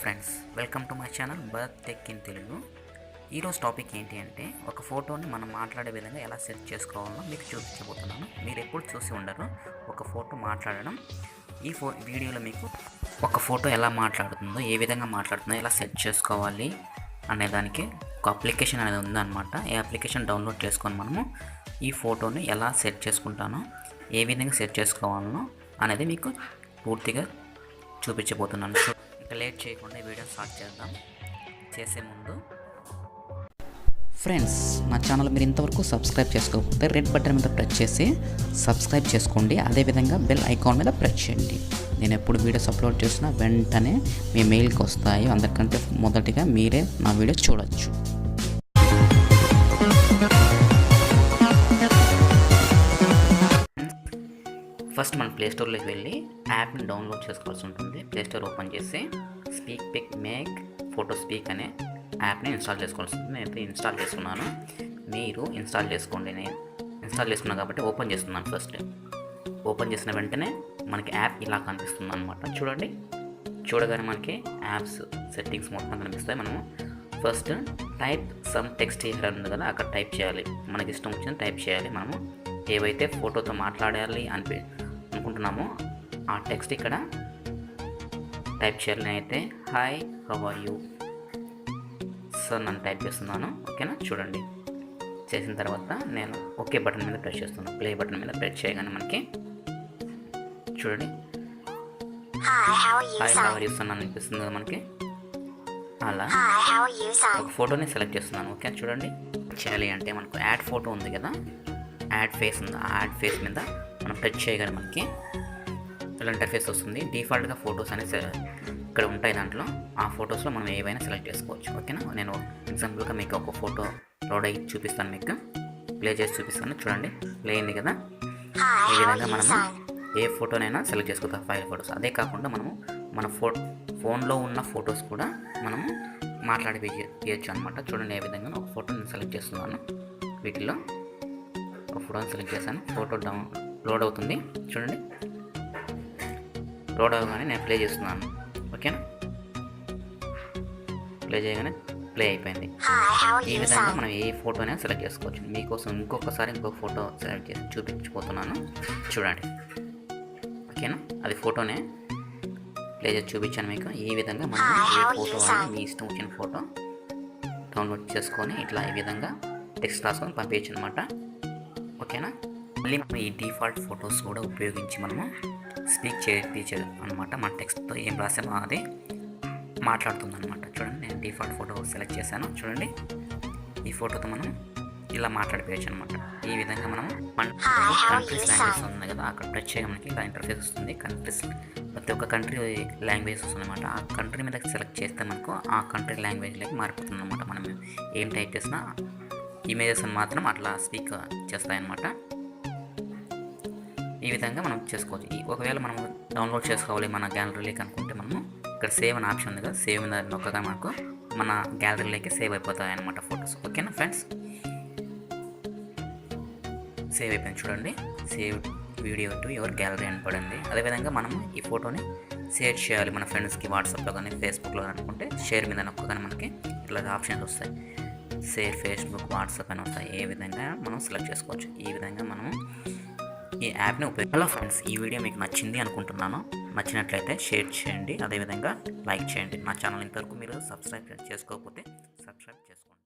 Friends, welcome to my channel Bharat tech in Telugu. ఈరోజు topic ఏంటి అంటే ఒక ఫోటోని మనం మాట్లాడే విధంగా ఎలా సెట్ చేసుకోవాలో మీకు చూపించబోతున్నాను. మీరు ఎప్పుడు చూసి ఉండరు ఒక ఫోటో మాట్లాడడం. ఈ వీడియోలో మీకు ఒక ఫోటో ఎలా మాట్లాడుతుందో, ఏ విధంగా మాట్లాడుతుందో, ఎలా సెట్ చేసుకోవాలి అనే దానికి ఒక అప్లికేషన్ అనేది ఉందన్నమాట. ఈ అప్లికేషన్ డౌన్లోడ్ చేసుకొని మనము ఈ ఫోటోని ఎలా సెట్ చేసుకుంటానో, ఏ విధంగా సెట్ చేసుకోవాలనో అనేది మీకు పూర్తిగా చూపించబోతున్నాను. ఇంకా లేట్ చేయకుండా ఈ వీడియో స్టార్ట్ చేద్దాం. చేసే ముందు ఫ్రెండ్స్, నా ఛానల్ మీరు ఇంతవరకు సబ్స్క్రైబ్ చేసుకోకపోతే రెడ్ బటన్ మీద ప్రెస్ చేసి సబ్స్క్రైబ్ చేసుకోండి. అదేవిధంగా బెల్ ఐకాన్ మీద ప్రెస్ చేయండి. నేను ఎప్పుడు వీడియోస్ అప్లోడ్ చేసినా వెంటనే మీ మెయిల్కి వస్తాయి. అందరికంటే మొదటిగా మీరే నా వీడియో చూడొచ్చు. ఫస్ట్ మనం ప్లేస్టోర్లోకి వెళ్ళి యాప్ని డౌన్లోడ్ చేసుకోవాల్సి ఉంటుంది. ప్లేస్టోర్ ఓపెన్ చేసి speak pic make photo speak అనే యాప్ని ఇన్స్టాల్ చేసుకోవాల్సి ఉంటుంది. నేనైతే ఇన్స్టాల్ చేసుకున్నాను, మీరు ఇన్స్టాల్ చేసుకోండి. నేను ఇన్స్టాల్ చేసుకున్నాను కాబట్టి ఓపెన్ చేస్తున్నాను. ఫస్ట్ ఓపెన్ చేసిన వెంటనే మనకి యాప్ ఇలా కనిపిస్తుంది అనమాట. చూడండి, చూడగానే మనకి యాప్స్ సెట్టింగ్స్ మొత్తం కనిపిస్తాయి. మనము first type some text here ఉంది కదా, అక్కడ టైప్ చేయాలి. మనకి ఇష్టం వచ్చింది టైప్ చేయాలి. మనము ఏవైతే ఫోటోతో మాట్లాడాలి అనుకుంటున్నామో ఆ టెక్స్ట్ ఇక్కడ టైప్ చేయాలి. నేనైతే hi how are you sir నన్ను టైప్ చేస్తున్నాను. ఓకేనా, చూడండి. చేసిన తర్వాత నేను ఓకే బటన్ మీద ప్రెస్ చేస్తున్నాను. ప్లే బటన్ మీద ప్రెస్ చేయగానే మనకి చూడండి hi how are you sir అని అనిపిస్తుంది కదా మనకి. అలా ఒక ఫోటోని సెలెక్ట్ చేస్తున్నాను. ఓకే, చూడండి. చేయాలి అంటే మనకు యాడ్ ఫోటో ఉంది కదా, యాడ్ ఫేస్ ఉంది. ఆ యాడ్ ఫేస్ మీద మనం టచ్ చేయగానే మనకి ఇలా ఇంటర్ఫేస్ వస్తుంది. డిఫాల్ట్గా ఫొటోస్ అనేవి ఇక్కడ ఉంటాయి. దాంట్లో ఆ ఫొటోస్లో మనం ఏవైనా సెలెక్ట్ చేసుకోవచ్చు. ఓకేనా, నేను ఎగ్జాంపుల్గా మీకు ఒక ఫోటో లోడ్ అయ్యి చూపిస్తాను. మీకు ప్లే చేసి చూపిస్తాను. చూడండి, ప్లే అయింది కదా. ఈ విధంగా మనము ఏ ఫోటోనైనా సెలెక్ట్ చేసుకోవచ్చు, ఫైల్ ఫొటోస్. అదే కాకుండా మనము మన ఫోన్లో ఉన్న ఫొటోస్ కూడా మనము మాట్లాడిపోయచ్చు అనమాట. చూడండి, ఏ విధంగా ఒక ఫోటోని సెలెక్ట్ చేస్తున్నాను. వీటిలో ఒక ఫోటోని సెలెక్ట్ చేశాను. ఫోటో లోడ్ అవుతుంది. చూడండి, లోడ్ అవ్వగానే నేను ప్లే చేస్తున్నాను. ఓకేనా, ప్లే చేయగానే ప్లే అయిపోయింది. ఈ విధంగా మనం ఏ ఫోటోనే సెలెక్ట్ చేసుకోవచ్చు. మీకోసం ఇంకొక ఫోటో సెలెక్ట్ చేసి చూపించిపోతున్నాను. చూడండి, ఓకేనా, అది ఫోటోనే ప్లే చేసి చూపించాను మీకు. ఈ విధంగా మనం ఏ ఫోటో అని మీ ఇష్టం వచ్చిన ఫోటో డౌన్లోడ్ చేసుకొని ఇట్లా ఈ విధంగా టెక్స్ట్ రాసుకొని పంపించచ్చు అనమాట. ఓకేనా, మళ్ళీ మనం ఈ డిఫాల్ట్ ఫొటోస్ కూడా ఉపయోగించి మనము స్పీక్ చేయించాలి అనమాట. మన టెక్స్ట్తో ఏం రాసామో అది మాట్లాడుతుంది అనమాట. చూడండి, నేను డిఫాల్ట్ ఫోటో సెలెక్ట్ చేశాను. చూడండి, ఈ ఫోటోతో మనం ఇలా మాట్లాడిపోయచ్చు అనమాట. ఈ విధంగా మనం కంట్రీస్ లాంగ్వేజ్ ఉంది కదా, అక్కడ టచ్ చేయగా మనకి ఇలా ఇంటర్ఫేస్ వస్తుంది. కంట్రీస్, ప్రతి ఒక్క కంట్రీ లాంగ్వేజ్ వస్తుంది అనమాట. ఆ కంట్రీ మీద సెలెక్ట్ చేస్తే మనకు ఆ కంట్రీ లాంగ్వేజ్లోకి మారిపోతుంది అనమాట. మనం ఏం టైప్ చేసినా ఇమేజెస్ మాత్రం అట్లా స్పీక్ చేస్తాయన్నమాట. ఈ విధంగా మనం చేసుకోవచ్చు. ఒకవేళ మనం డౌన్లోడ్ చేసుకోవాలి మన గ్యాలరీలోకి అనుకుంటే మనము ఇక్కడ సేవ్ అనే ఆప్షన్ ఉంది కదా, సేవ్ మీద నొక్కగా మనకు మన గ్యాలరీలోకి సేవ్ అయిపోతాయి అన్నమాట ఫొటోస్. ఓకేనా ఫ్రెండ్స్, సేవ్ అయిపోయింది. చూడండి, save video to your gallery అని పడింది. అదేవిధంగా మనము ఈ ఫోటోని షేర్ చేయాలి మన ఫ్రెండ్స్కి వాట్సాప్లో కానీ ఫేస్బుక్లో అనుకుంటే షేర్ మీద నొక్కగానే మనకి ఇలా ఆప్షన్స్ వస్తాయి. షేర్ ఫేస్బుక్, వాట్సాప్ అని వస్తాయి. ఏ విధంగా మనం సెలెక్ట్ చేసుకోవచ్చు. ఈ విధంగా మనము ఈ యాప్ని ఉపయోగించాలి. హలో ఫ్రెండ్స్, ఈ వీడియో మీకు నచ్చింది అనుకుంటున్నాను. నచ్చినట్లయితే షేర్ చేయండి, అదేవిధంగా లైక్ చేయండి. నా ఛానల్ ఇంతవరకు మీరు సబ్స్క్రైబ్ చేసుకోకపోతే సబ్స్క్రైబ్ చేసుకోండి.